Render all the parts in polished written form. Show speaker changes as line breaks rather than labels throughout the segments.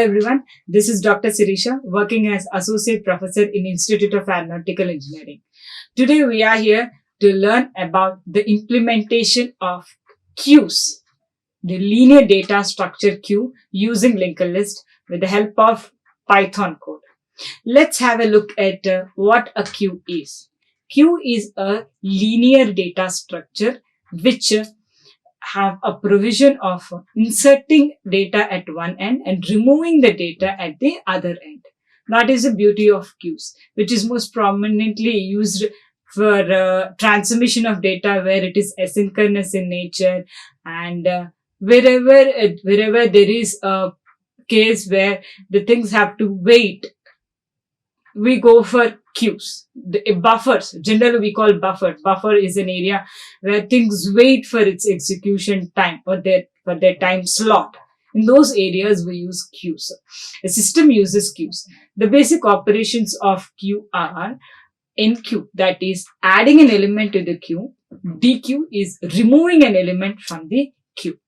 everyone, this is Dr. Shirisha, working as Associate Professor in Institute of Aeronautical Engineering. Today we are here to learn about the implementation of queues, the linear data structure queue using linked list with the help of Python code. Let's have a look at what a queue is. Queue is a linear data structure which have a provision of inserting data at one end and removing the data at the other end. That is the beauty of queues, which is most prominently used for transmission of data where it is asynchronous in nature, and wherever there is a case where the things have to wait, we go for queues. The buffers, generally we call buffer. Buffer is an area where things wait for its execution time or for their time slot. In those areas, we use queues. The system uses queues. The basic operations of queue are Enqueue, that is adding an element to the queue. Dequeue is removing an element from the queue.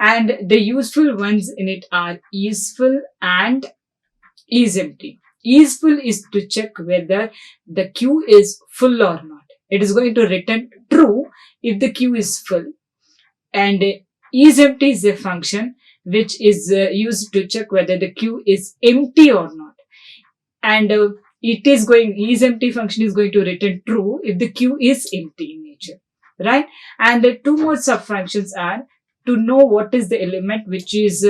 And the useful ones in it are isFull and isEmpty. IsFull is to check whether the queue is full or not. It is going to return true if the queue is full. And isEmpty is a function which is used to check whether the queue is empty or not. And isEmpty function is going to return true if the queue is empty in nature, right? And the two more sub functions are to know what is the element which is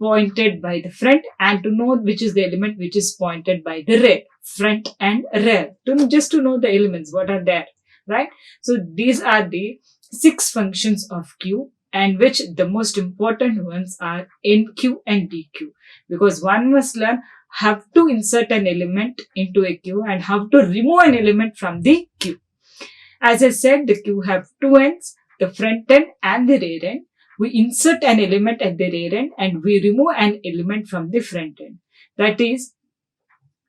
pointed by the front and to know which is the element which is pointed by the rear, front and rear, just to know the elements, what are there, right? So these are the 6 functions of queue, and which the most important ones are Enqueue and Dequeue, because one must learn how to insert an element into a queue and how to remove an element from the queue. As I said, the queue have 2 ends, the front end and the rear end. We insert an element at the rear end and we remove an element from the front end. That is,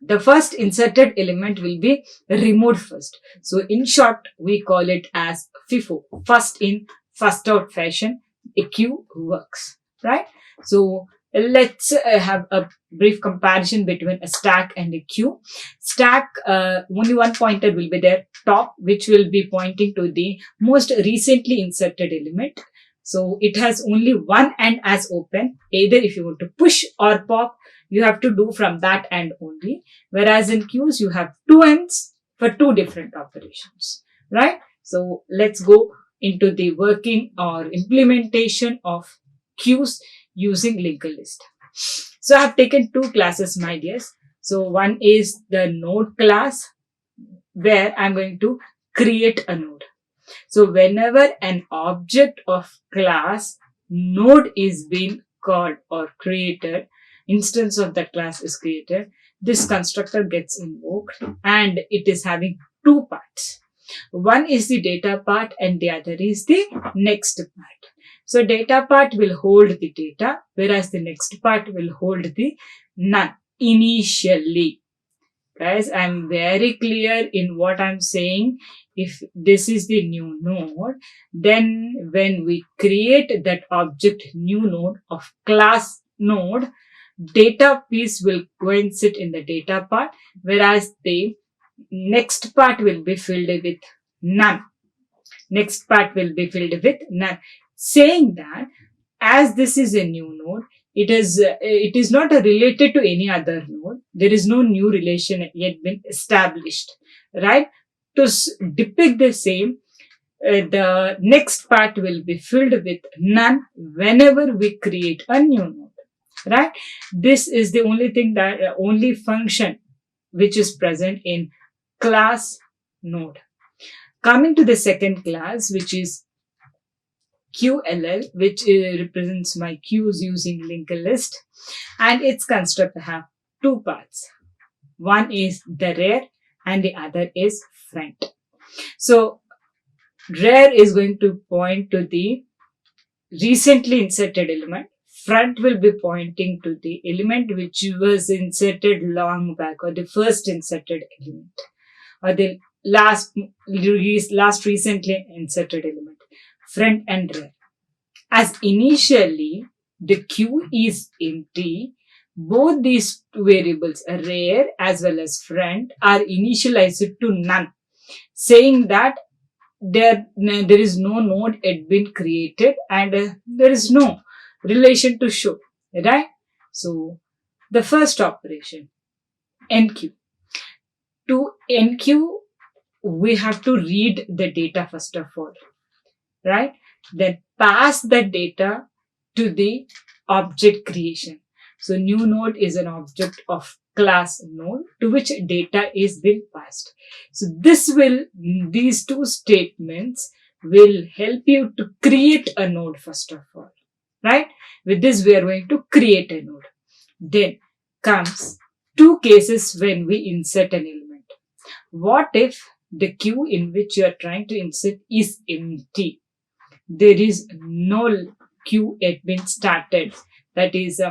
the first inserted element will be removed first. So in short, we call it as FIFO, first in, first out fashion. A queue works, right? So let's have a brief comparison between a stack and a queue. Stack, only one pointer will be there, top, which will be pointing to the most recently inserted element. So it has only one end as open. Either if you want to push or pop, you have to do from that end only. Whereas in queues, you have 2 ends for 2 different operations, right? So let's go into the working or implementation of queues using linked list. So I have taken 2 classes, my dears. So one is the node class, where I'm going to create a node. So whenever an object of class node is being called or created, instance of that class is created, this constructor gets invoked and it is having 2 parts. One is the data part and the other is the next part. So data part will hold the data, whereas the next part will hold the none initially. Guys, I'm very clear in what I'm saying. If this is the new node, then when we create that object new node of class node, data piece will go and sit in the data part, whereas the next part will be filled with none. Next part will be filled with none. Saying that as this is a new node, it is not related to any other node. There is no new relation yet been established, right? To depict the same, the next part will be filled with none whenever we create a new node, right? This is the only thing that only function which is present in class node. Coming to the second class, which is QLL, which represents my queues using linked list, and its constructor have 2 parts. One is the rear and the other is front. So rear is going to point to the recently inserted element. Front will be pointing to the element which was inserted long back, or the first inserted element, or the last recently inserted element. Front and rear. As initially the queue is empty, Both these two variables, rear as well as front, are initialized to none, saying that there is no node yet been created and there is no relation to show, right? So the first operation, enqueue. To enqueue, we have to read the data first of all, right? Then pass the data to the object creation. So new node is an object of class node to which data is being passed. So these two statements will help you to create a node first of all, right? With this, we are going to create a node. Then comes two cases when we insert an element. What if the queue in which you are trying to insert is empty? There is no queue yet been started. That is,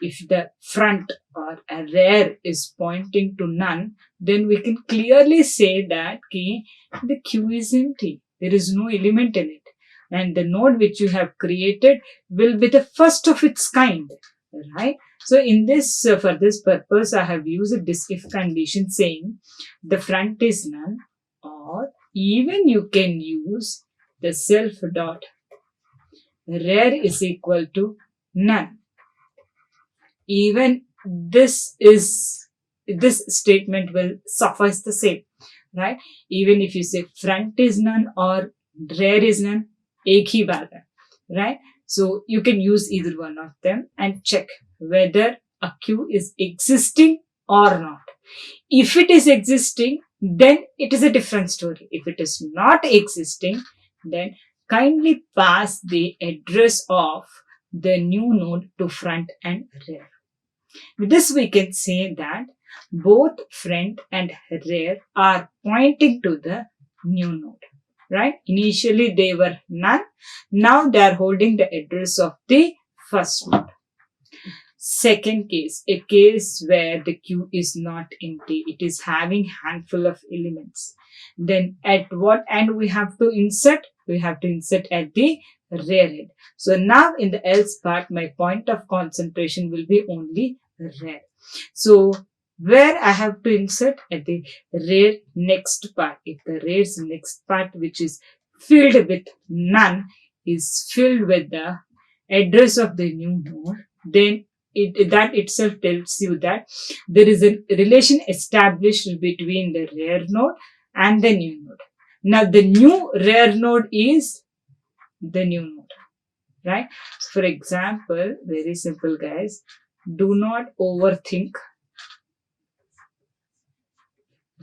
if the front or a rear is pointing to none, then we can clearly say that the queue is empty. There is no element in it. And the node which you have created will be the first of its kind, right? So in this, for this purpose, I have used this if condition saying the front is none, or even you can use the self dot rear is equal to none. Even this statement will suffice the same, right? Even if you say front is none or rear is none, एक ही बात है, right? So you can use either one of them and check whether a queue is existing or not. If it is existing, then it is a different story. If it is not existing, then kindly pass the address of the new node to front and rear. With this, we can say that both front and rear are pointing to the new node, right? Initially, they were none. Now, they are holding the address of the first node. Second case, a case where the queue is not empty. It is having handful of elements. Then at what end we have to insert? We have to insert at the rear end. So now in the else part, my point of concentration will be only rear. So where I have to insert? At the rear next part. If the rear's next part, which is filled with none, is filled with the address of the new node, then that itself tells you that there is a relation established between the rear node and the new node. Now the new rear node is the new node, right? For example, very simple guys, do not overthink,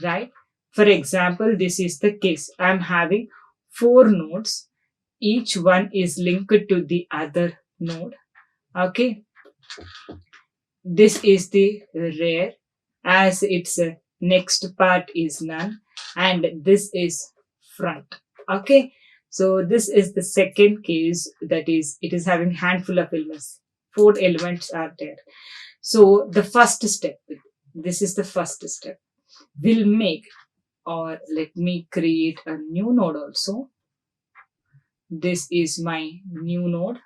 right? For example, this is the case. I'm having 4 nodes. Each one is linked to the other node. Okay. This is the rear as its next part is none, and this is front. Okay. So this is the second case, that is, it is having handful of elements. 4 elements are there. So the first step, this is the first step. We'll make, or let me create a new node also. This is my new node.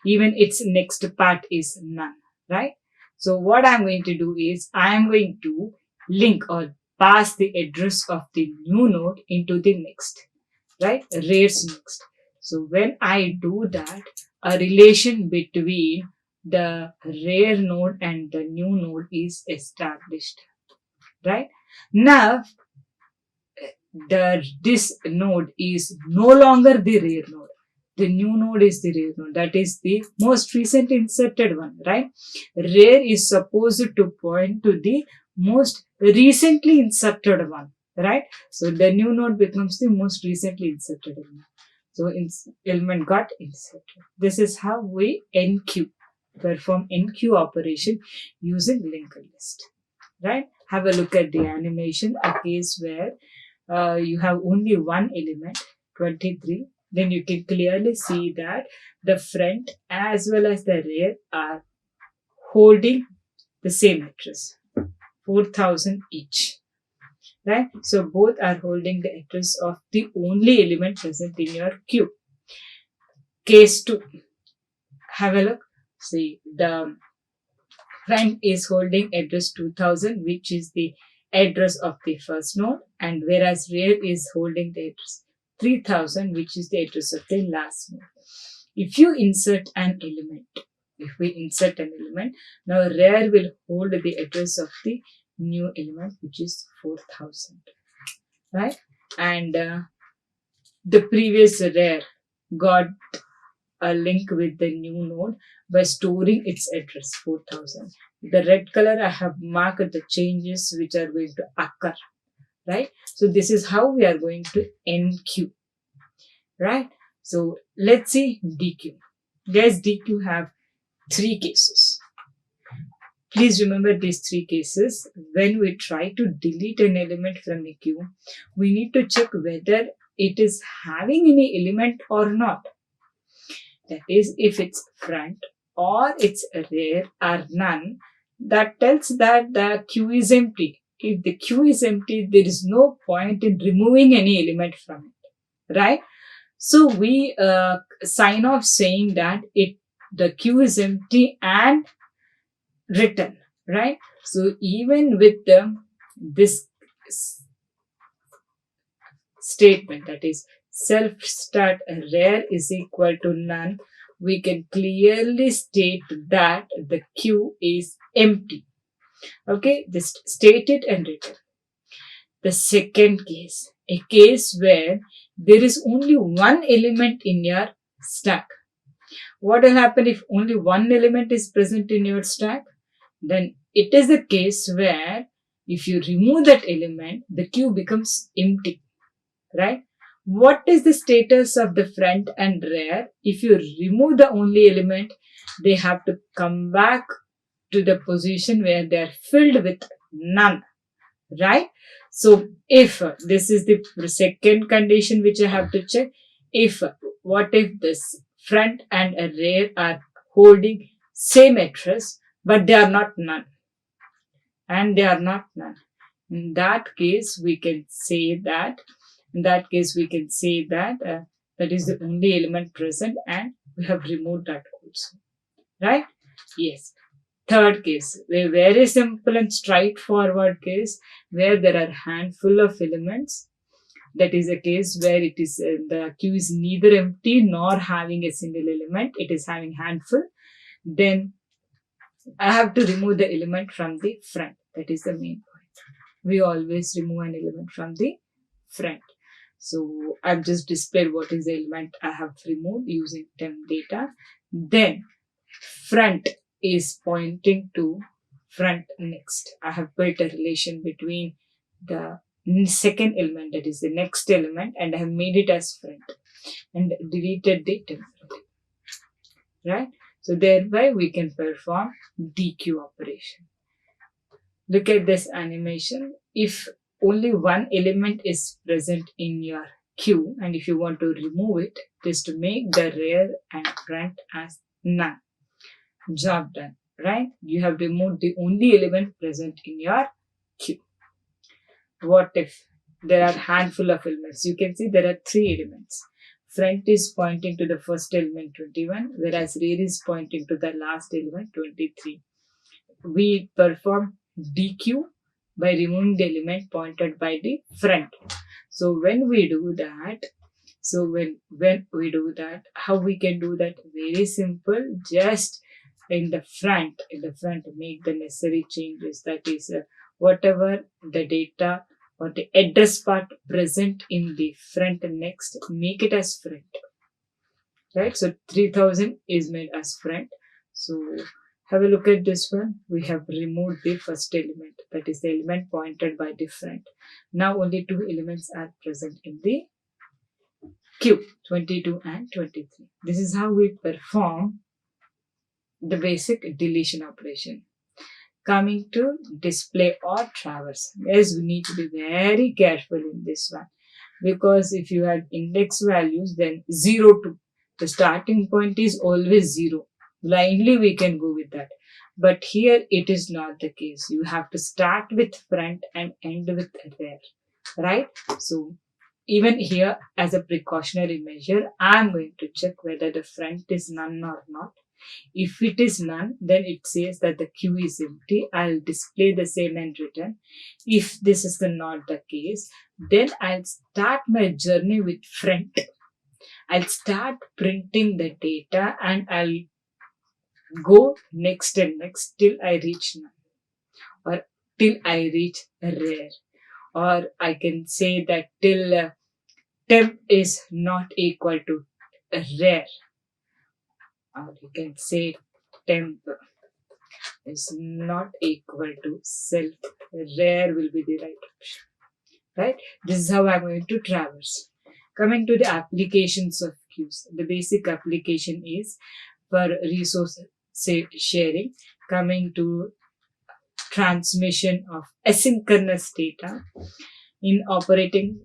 Even its next part is none, right? So what I'm going to do is I am going to link or pass the address of the new node into the next, right? Rear's next. So when I do that, a relation between the rear node and the new node is established, right? Now, this node is no longer the rear node. The new node is the rear node. That is the most recent inserted one, right? Rear is supposed to point to the most recently inserted one, right? So the new node becomes the most recently inserted element. So element got inserted. This is how we perform enqueue operation using linked list, right? Have a look at the animation, a case where you have only one element, 23. Then you can clearly see that the front as well as the rear are holding the same address, 4000 each, right? So both are holding the address of the only element present in your queue. Case 2, have a look. See, the Front is holding address 2000, which is the address of the first node, and whereas rear is holding the address 3000, which is the address of the last node. If you insert an element, if we insert an element, now rear will hold the address of the new element, which is 4000, right? And the previous rear got a link with the new node by storing its address 4000. The red color I have marked the changes which are going to occur, right? So this is how we are going to enqueue, right? So let's see Dequeue. Guys, Dequeue have three cases. Please remember these three cases. When we try to delete an element from a queue, we need to check whether it is having any element or not. That is, if it's front or it's rear or none, that tells that the queue is empty. If the queue is empty, there is no point in removing any element from it, right? So we sign off saying that the queue is empty and written, right? So even with this statement, that is self start rear is equal to none, we can clearly state that the queue is empty. Okay, just state it and written. The second case, a case where there is only one element in your stack. What will happen if only one element is present in your stack? Then it is a case where if you remove that element, the queue becomes empty, right? What is the status of the front and rear? If you remove the only element, they have to come back to the position where they are filled with none, right? So if this is the second condition which I have to check, if what if this front and rear are holding same address but they are not none, and they are not none, in that case we can say that that is the only element present and we have removed that also, right? Yes. Third case, a very simple and straightforward case where there are handful of elements. That is a case where it is the queue is neither empty nor having a single element. It is having handful. Then I have to remove the element from the front. That is the main point. We always remove an element from the front. So I've just displayed what is the element I have removed using temp data. Then front is pointing to front next. I have built a relation between the second element, that is the next element, and I have made it as front and deleted the temporary, right? So thereby we can perform Dequeue operation. Look at this animation. If only one element is present in your queue and if you want to remove it, just to make the rear and front as none. Job done, right? You have removed the only element present in your queue. What if there are handful of elements? You can see there are three elements. Front is pointing to the first element 21, whereas rear is pointing to the last element 23. We perform Dequeue by removing the element pointed by the front. So when we do that, how we can do that? Very simple. Just in the front, make the necessary changes. That is, whatever the data or the address part present in the front next, make it as front, right? So 3000 is made as front. So have a look at this one. We have removed the first element, that is the element pointed by the front. Now only two elements are present in the queue, 22 and 23. This is how we perform the basic deletion operation. Coming to display or traverse. Yes, we need to be very careful in this one, because if you had index values, then 0 to the starting point is always 0. Blindly we can go with that. But here it is not the case. You have to start with front and end with rear, right? So even here, as a precautionary measure, I am going to check whether the front is none or not. If it is none, then it says that the queue is empty. I'll display the same and return. If this is not the case, then I'll start my journey with front. I'll start printing the data and I'll go next and next till I reach none, or till I reach rare, or I can say that till temp is not equal to rare, or you can say temp is not equal to self. Rare will be the right option, right? This is how I'm going to traverse. Coming to the applications of queues, the basic application is for resource sharing. Coming to transmission of asynchronous data in operating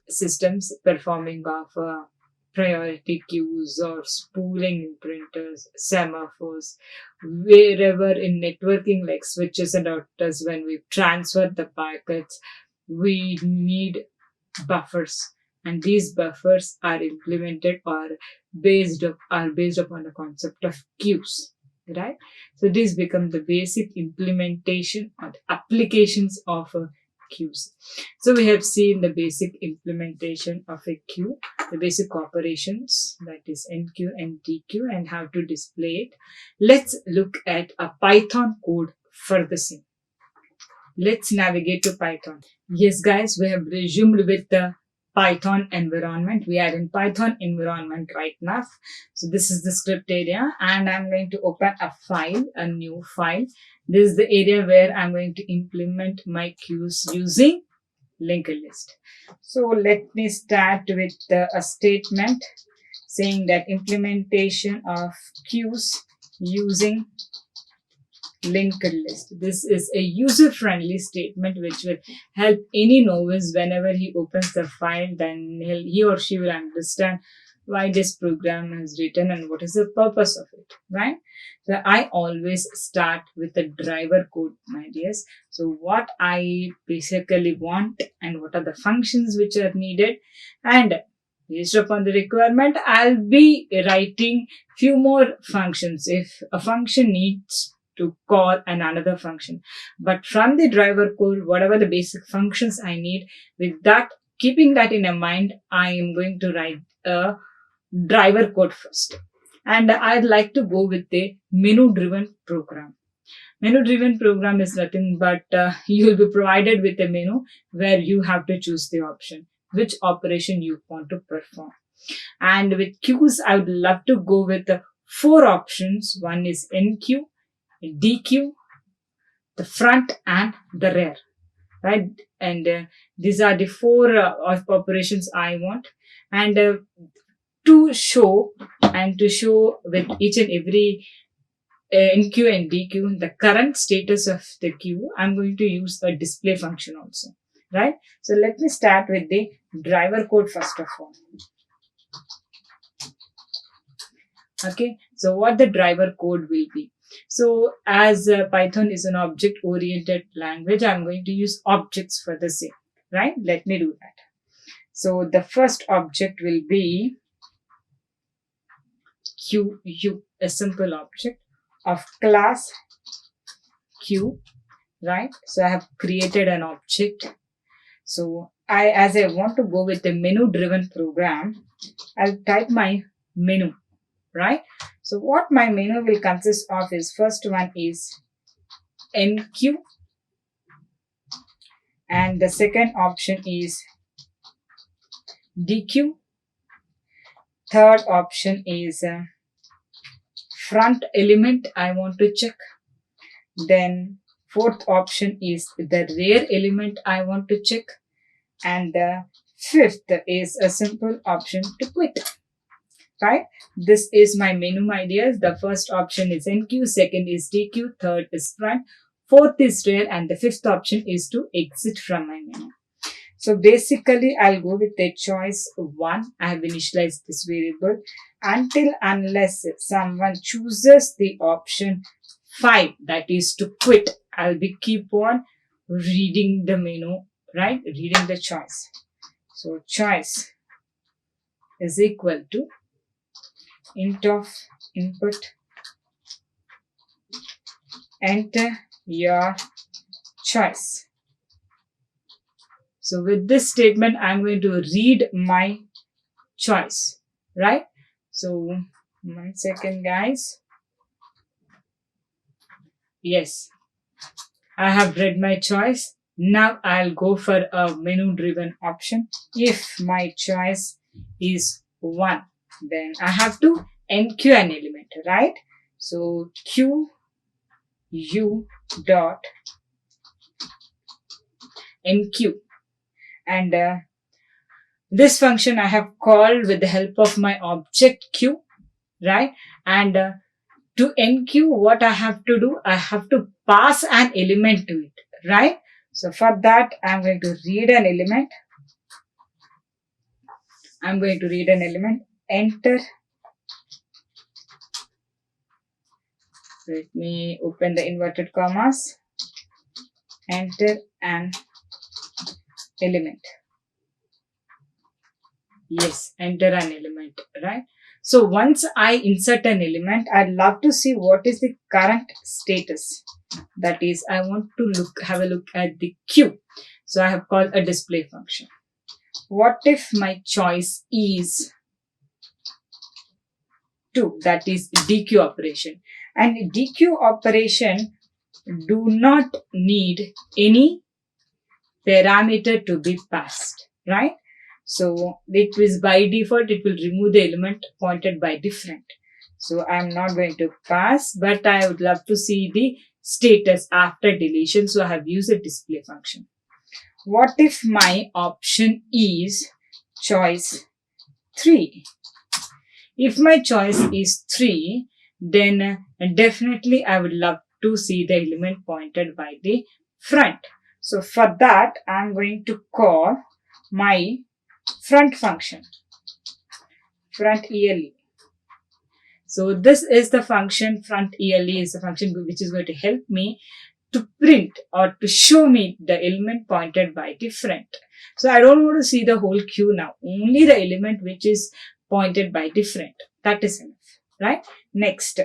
systems, performing of priority queues or spooling in printers, semaphores, wherever in networking like switches and routers, when we transfer the packets, we need buffers, and these buffers are implemented or based upon the concept of queues, right? So these become the basic implementation or the applications of queues. So we have seen the basic implementation of a queue, the basic operations, that is Enqueue and Dequeue, and how to display it. Let's look at a Python code for the same. Let's navigate to Python. Yes, guys, we have resumed with the Python environment. We are in Python environment right now. So this is the script area, and I'm going to open a file, a new file. This is the area where I'm going to implement my queues using linked list. So let me start with a statement saying that implementation of queues using linked list. This is a user-friendly statement which will help any novice whenever he opens the file, then he or she will understand why this program is written and what is the purpose of it, right? So I always start with the driver code, my dears. So what I basically want and what are the functions which are needed, and based upon the requirement, I'll be writing few more functions if a function needs to call another function. But from the driver code, whatever the basic functions I need, with that, keeping that in mind, I am going to write a driver code first. And I'd like to go with the menu driven program. Menu driven program is nothing but you will be provided with a menu where you have to choose the option, which operation you want to perform. And with queues, I would love to go with the 4 options. One is Enqueue, Dequeue, the front, and the rear, right? And these are the 4 operations I want. And to show with each and every Enqueue and Dequeue the current status of the queue, I'm going to use a display function also, right? So let me start with the driver code first of all. Okay, so what the driver code will be. So as Python is an object oriented language, I'm going to use objects for the same, right? Let me do that. So the first object will be queue, a simple object of class queue, right? So I have created an object. So as I want to go with the menu driven program, I'll type my menu, right? So what my menu will consist of is, first one is Enqueue, and the second option is Dequeue. Third option is front element I want to check. Then fourth option is the rear element I want to check. And the fifth is a simple option to quit. Right? This is my menu, my dears. The first option is Enqueue, second is Dequeue, third is front, fourth is rear, and the fifth option is to exit from my menu. So basically, I'll go with the choice 1. I have initialized this variable unless someone chooses the option 5, that is to quit. I'll be keep on reading the menu, right? Reading the choice. So choice is equal to int of input enter your choice. So with this statement, I'm going to read my choice, right? So 1 second, guys. Yes, I have read my choice. Now I'll go for a menu driven option. If my choice is 1, then I have to enqueue an element, right? So q u dot enqueue, and this function I have called with the help of my object queue, right? And to enqueue, what I have to do, I have to pass an element to it, right? So for that, I'm going to read an element. Enter. Let me open the inverted commas. Enter an element. Yes, enter an element, right? So once I insert an element, I'd love to see what is the current status. That is, I want to have a look at the queue. So I have called a display function. What if my choice is 2? That is dequeue operation. And dequeue operation do not need any parameter to be passed, right? So it is by default, it will remove the element pointed by different. So I'm not going to pass, but I would love to see the status after deletion. So I have used a display function. What if my option is choice 3? If my choice is 3, then definitely I would love to see the element pointed by the front. So for that, I'm going to call my front function, front ELE. So this is the function, front ELE is the function which is going to help me to print or to show me the element pointed by the front. So I don't want to see the whole queue now, only the element which is pointed by the front. That is enough, right? Next,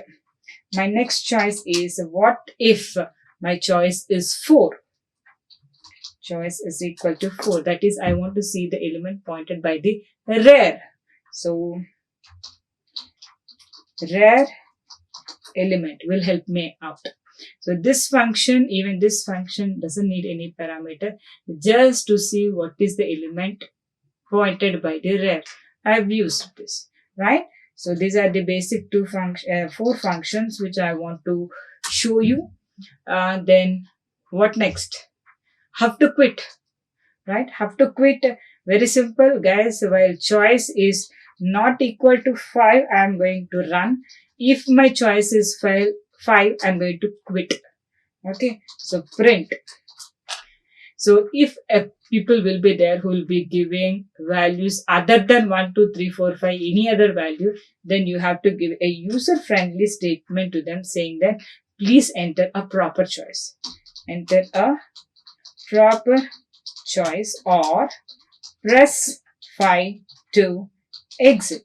my next choice is, what if my choice is 4? Choice is equal to 4. That is, I want to see the element pointed by the rear. So rear element will help me out. So this function, even this function doesn't need any parameter, just to see what is the element pointed by the rear. I have used this, right? So these are the basic 4 functions which I want to show you. Then what next? Have to quit, right? Have to quit. Very simple, guys. While choice is not equal to 5, I am going to run. If my choice is 5, I'm going to quit. Okay, so print. So if people will be there who will be giving values other than 1, 2, 3, 4, 5, any other value, then you have to give a user-friendly statement to them saying that please enter a proper choice. Enter a proper choice or press 5 to exit.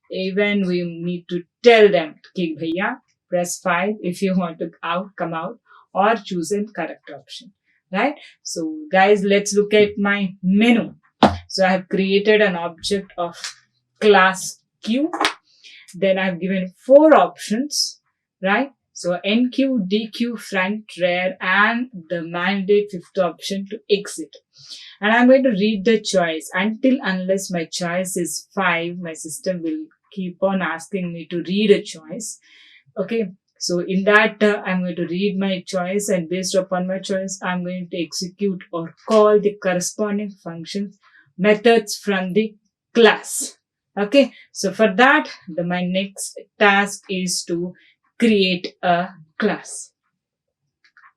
Even we need to tell them, ki bhaiya, press 5 if you want to come out, or choose a correct option, right? So guys, let's look at my menu. So I have created an object of class Q. Then I've given 4 options, right? So enqueue, dequeue, front, rear, and the mandate 5th option to exit. And I'm going to read the choice. Unless my choice is 5, my system will keep on asking me to read a choice. Okay. So in that, I'm going to read my choice, and based upon my choice, I'm going to execute or call the corresponding functions methods from the class. Okay. So for that, my next task is to create a class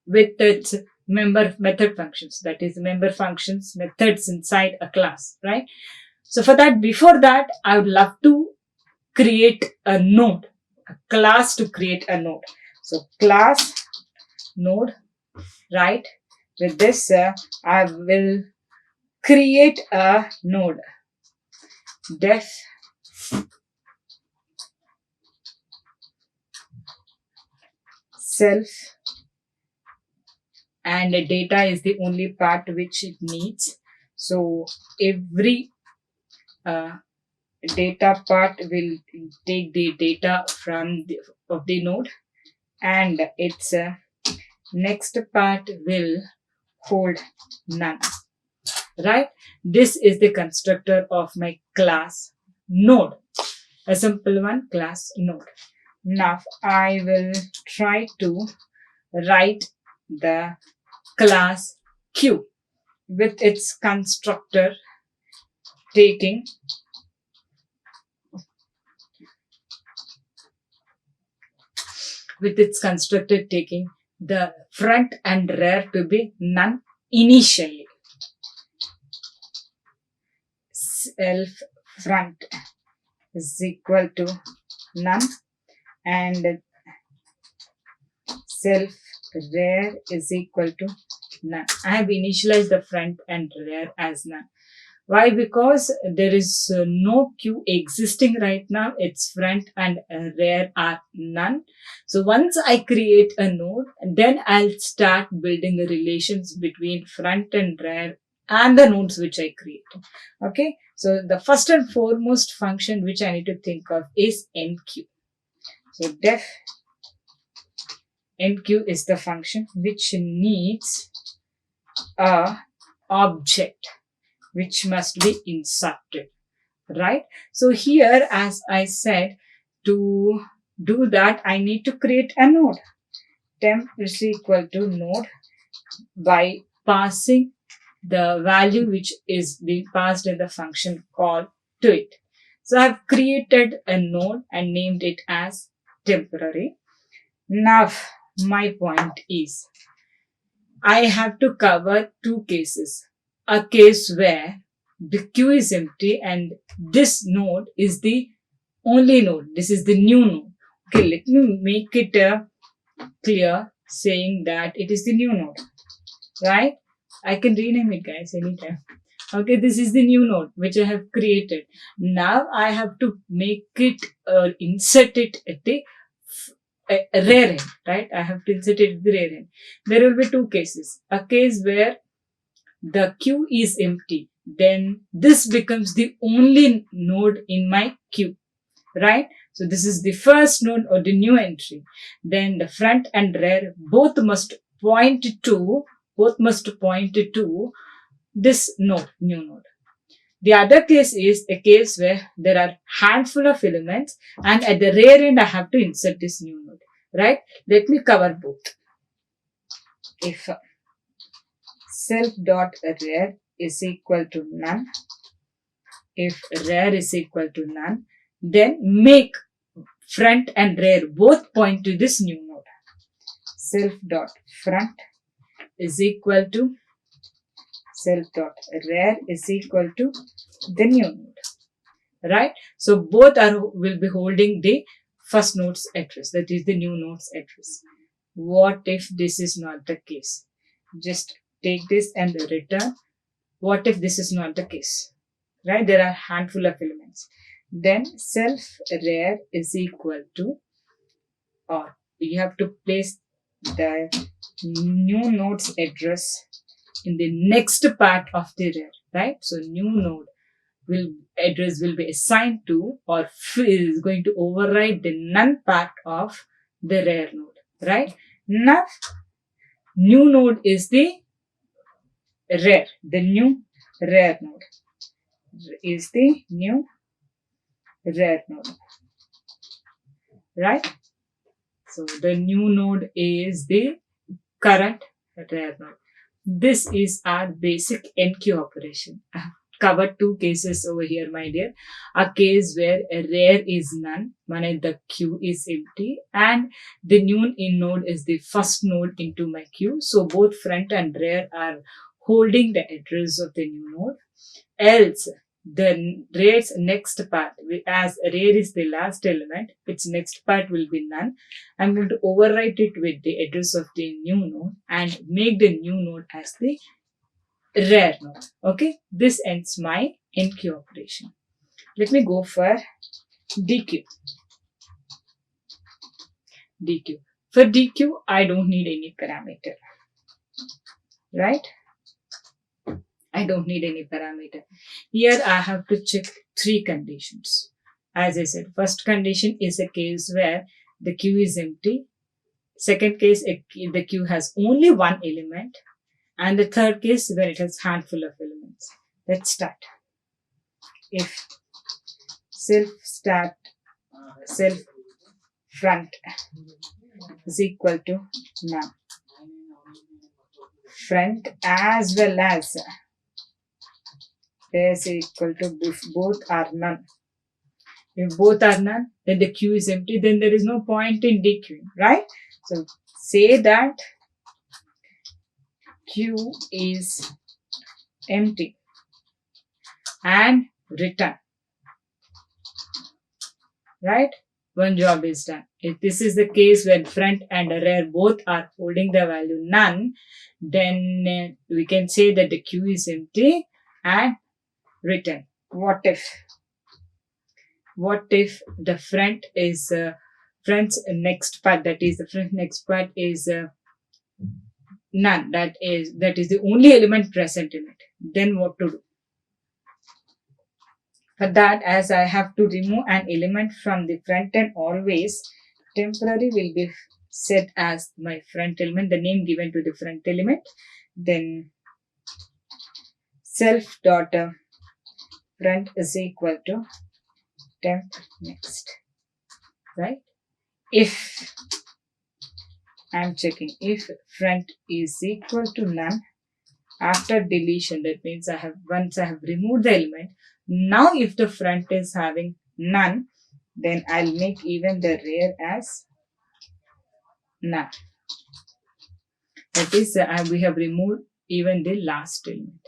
with its member method functions. That is, member functions methods inside a class, right? So for that, before that, I would love to create a node, a class to create a node. So class node, right? With this, I will create a node. Def self and data is the only part which it needs. So every uh, data part will take the data of the node, and its next part will hold none. Right? This is the constructor of my class node. A simple one, class node. Now I will try to write the class Q with its constructor taking the front and rear to be none initially. Self front is equal to none, and self rear is equal to none. I have initialized the front and rear as none. Why? Because there is no queue existing right now. Its front and rear are none. So once I create a node, then I'll start building the relations between front and rear and the nodes which I create. Okay. So the first and foremost function which I need to think of is enqueue. So def enqueue is the function which needs a object which must be inserted, right? So here, as I said, to do that, I need to create a node. Temp is equal to node by passing the value which is being passed in the function call to it. So I've created a node and named it as temporary. Now, my point is, I have to cover two cases. A case where the queue is empty and this node is the only node. This is the new node. Okay, let me make it clear saying that it is the new node, right? I can rename it, guys, anytime. Okay, this is the new node which I have created. Now I have to make it insert it at the rear end, right? I have to insert it at the rear end. There will be two cases. A case where the queue is empty, then this becomes the only node in my queue, right? So this is the first node or the new entry. Then the front and rear both must point to this node, new node. The other case is a case where there are handful of elements and at the rear end I have to insert this new node, right? Let me cover both. If self dot rear is equal to none, if rear is equal to none, then make front and rear both point to this new node. Self dot front is equal to self dot rear is equal to the new node, right? So both will be holding the first node's address, that is the new node's address. What if this is not the case? Just take this and return. What if this is not the case? Right? There are handful of elements. Then self rear is equal to, or you have to place the new node's address in the next part of the rear, right? So new node address will be assigned to or is going to override the none part of the rear node, right? Now, new node is the rear, the new rear node is the new rear node, right? So the new node is the current rear node. This is our basic enqueue operation. I have covered two cases over here, my dear. A case where a rear is none, meaning the queue is empty, and the new in node is the first node into my queue. So both front and rear are holding the address of the new node. Else, the rear's next part, as rear is the last element, its next part will be none. I'm going to overwrite it with the address of the new node and make the new node as the rear node. Okay, this ends my enqueue operation. Let me go for dequeue. Dequeue. For dequeue, I don't need any parameter. right? I don't need any parameter. Here I have to check three conditions. As I said, first condition is a case where the queue is empty. Second case, the queue has only one element. And the third case, when it has handful of elements. Let's start. If self front is equal to none, front as well as is equal to if both are none. If both are none, then the queue is empty. Then there is no point in dequeuing, right? So say that queue is empty and return, right? One job is done. If this is the case when front and rear both are holding the value none, then we can say that the queue is empty and return. What the front's next part, that is the front next part is none, that is the only element present in it. Then what to do? For that, as I have to remove an element from the front end, always temporary will be set as my front element, the name given to the front element. Then self dot front is equal to temp next, right? If I'm checking if front is equal to none after deletion, that means once I have removed the element. Now if the front is having none, then I'll make even the rear as none. That is, we have removed even the last element.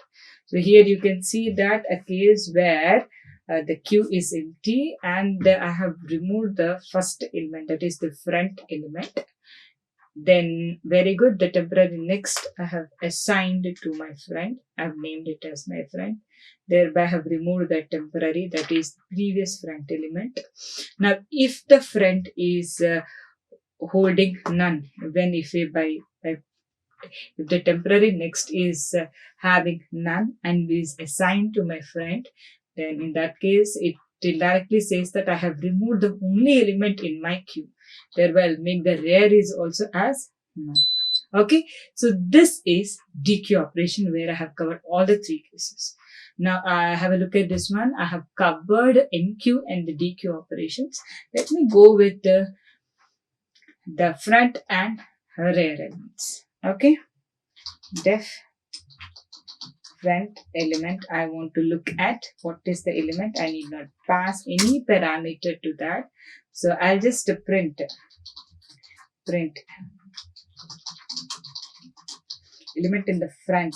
So here you can see that a case where the queue is empty and I have removed the first element, that is the front element. Then very good, the temporary next I have assigned to my friend. I have named it as my friend. Thereby I have removed the temporary, that is previous front element. Now if the front is holding none, when if the temporary next is having none and is assigned to my friend, then in that case it directly says that I have removed the only element in my queue. Thereby I'll make the rear is also as none. Okay, so this is dequeue operation where I have covered all the three cases. Now I have a look at this one. I have covered enqueue and the dequeue operations. Let me go with the front and rear elements. Okay, def front element, I want to look at what is the element. I need not pass any parameter to that. So I'll just print element in the front.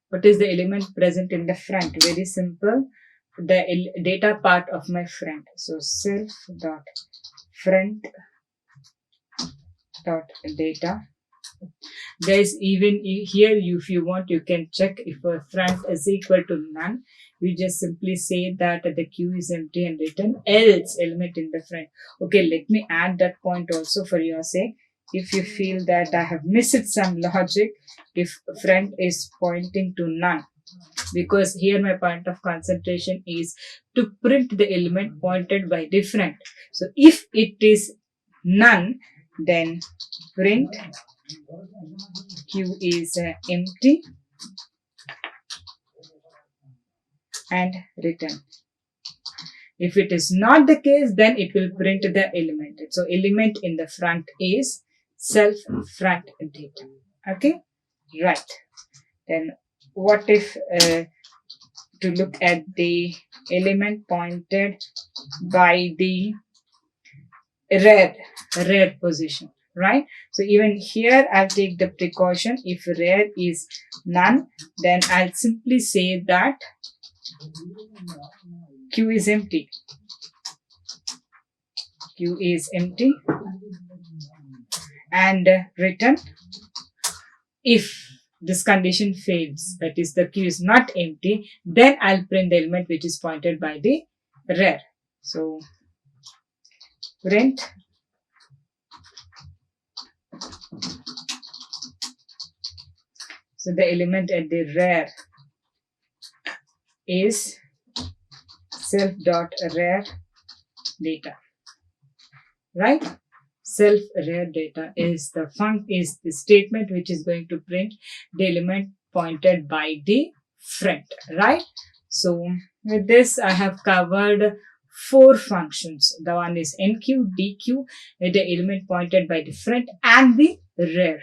What is the element present in the front? Very simple. The data part of my front. So self dot front dot data. There's even here, if you want, you can check if a front is equal to none. You just simply say that the queue is empty and return else element in the front. Okay, let me add that point also for your sake. If you feel that I have missed some logic, if front is pointing to none, because here my point of concentration is to print the element pointed by the front. So if it is none, then print queue is empty and return. If it is not the case, then it will print the element. So element in the front is self front data. Okay, right. Then what if to look at the element pointed by the rear position, right? So even here I'll take the precaution. If rear is none, then I'll simply say that queue is empty. Queue is empty and return. If this condition fails, that is the queue is not empty, then I'll print the element which is pointed by the rear. So print So the element at the rear is self.rear data, right? Self-rear data is the statement which is going to print the element pointed by the front, right? So with this, I have covered 4 functions. The one is Enqueue, Dequeue, with the element pointed by the front and the rear,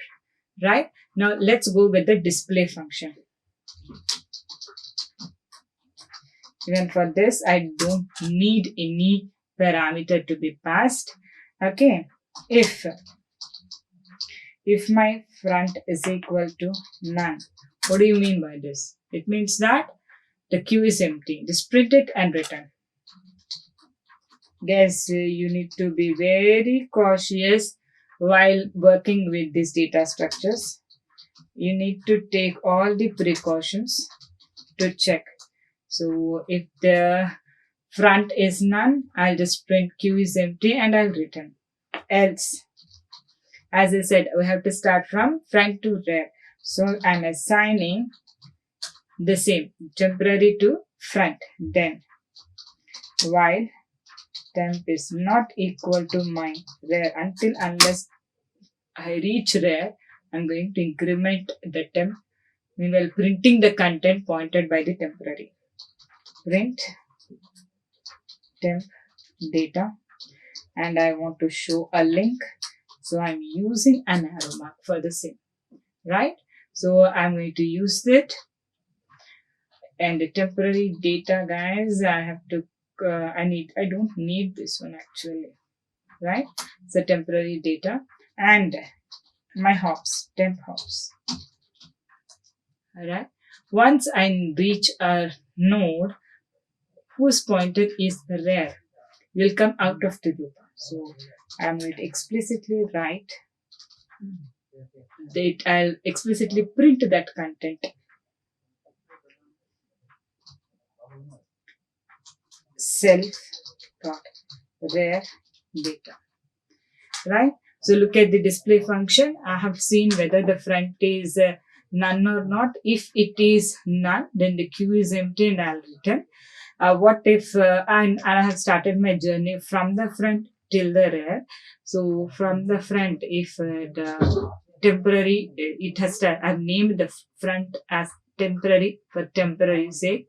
right? Now let's go with the display function. Even for this, I don't need any parameter to be passed. Okay, if my front is equal to none, what do you mean by this? It means that the queue is empty. Just print it and return. Guys, you need to be very cautious while working with these data structures. You need to take all the precautions to check. So if the front is none, I'll just print queue is empty and I'll return. Else, as I said, we have to start from front to rear. So I'm assigning the same temporary to front. Then while temp is not equal to my rear, unless I reach rear, I'm going to increment the temp. Meanwhile, printing the content pointed by the temporary. Print temp data, and I want to show a link. So I'm using an arrow mark for the same, right? So I'm going to use it. And the temporary data, guys, I have to, I don't need this one actually, right? So temporary data and my hops, temp hops. Alright. Once I reach a node whose pointer is rear, will come out of the loop. So I'm going to explicitly write that I'll explicitly print that content. Self.rear data. Right? So look at the display function. I have seen whether the front is none or not. If it is none, then the queue is empty and I'll return. What if and I have started my journey from the front till the rear. So from the front, if the temporary, I've named the front as temporary for temporary sake.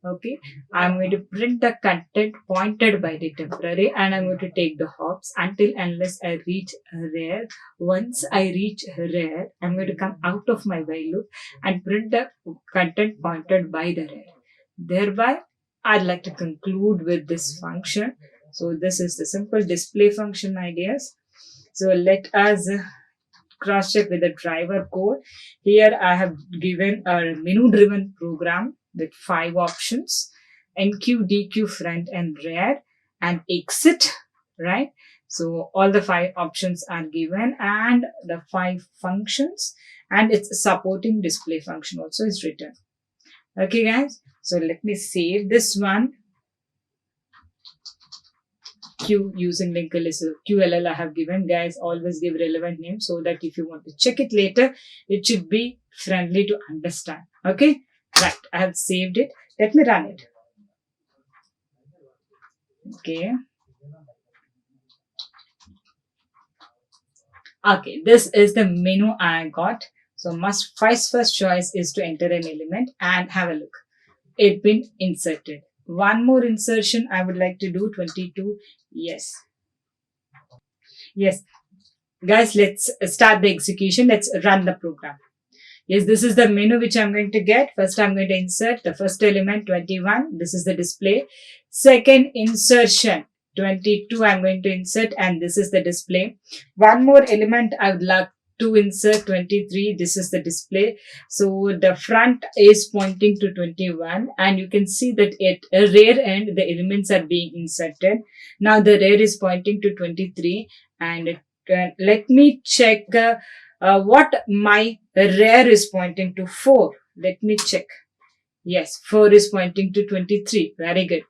Okay, I'm going to print the content pointed by the temporary and I'm going to take the hops unless I reach rear. Once I reach rear, I'm going to come out of my while loop and print the content pointed by the rear. Thereby, I'd like to conclude with this function. So this is the simple display function ideas. So let us cross-check with the driver code. Here I have given a menu-driven program with 5 options: Enqueue, Dequeue, front and rear, and exit, right? So all the 5 options are given and the 5 functions, and its supporting display function also is written. Okay, guys. So let me save this one. Queue using linked list. QLL I have given. Guys, always give relevant name so that if you want to check it later, it should be friendly to understand. Okay, right. I have saved it. Let me run it. Okay. Okay, this is the menu I got. So first choice is to enter an element and have a look. It been inserted. One more insertion I would like to do, 22. Yes. Yes. Guys, let's start the execution. Let's run the program. Yes, this is the menu which I'm going to get. First, I'm going to insert the first element, 21. This is the display. Second insertion, 22, I'm going to insert, and this is the display. One more element I would like to insert, 23. This is the display. So the front is pointing to 21, and you can see that at a rear end, the elements are being inserted. Now the rear is pointing to 23, and let me check what my rear is pointing to. 4. Let me check. Yes, 4 is pointing to 23. Very good.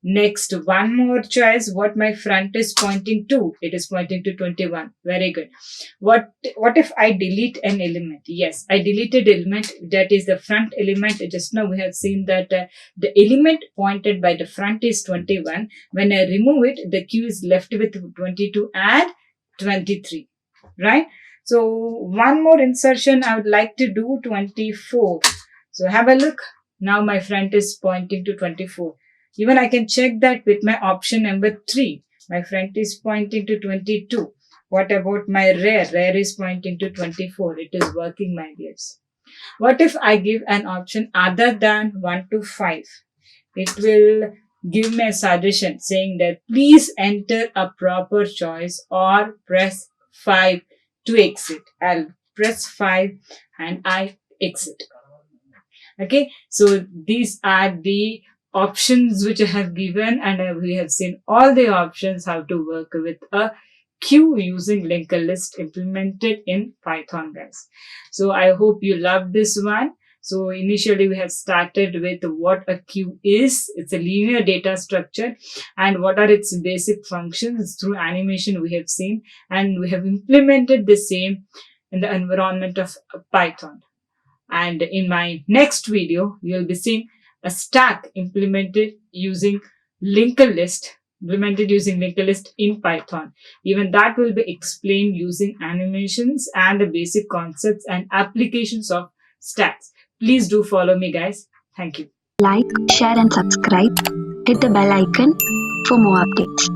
Next, one more choice, what my front is pointing to. It is pointing to 21. Very good. What if I delete an element? Yes, I deleted element, that is the front element. Just now we have seen that the element pointed by the front is 21. When I remove it, the queue is left with 22 and 23, right? So one more insertion I would like to do, 24. So have a look. Now my front is pointing to 24. Even I can check that with my option number 3. My front is pointing to 22. What about my rear? Rear is pointing to 24. It is working, my dears. What if I give an option other than 1 to 5? It will give me a suggestion saying that please enter a proper choice or press 5 to exit. I'll press 5 and I exit. Okay, so these are the options which I have given, and we have seen all the options how to work with a queue using linked list implemented in Python, guys. So I hope you love this one. So initially we have started with what a queue is. It's a linear data structure, and what are its basic functions. Through animation we have seen, and we have implemented the same in the environment of Python. And in my next video, you'll be seeing a stack implemented using linked list in Python. Even that will be explained using animations and the basic concepts and applications of stacks. Please do follow me, guys. Thank you.
Like, share and subscribe. Hit the bell icon for more updates.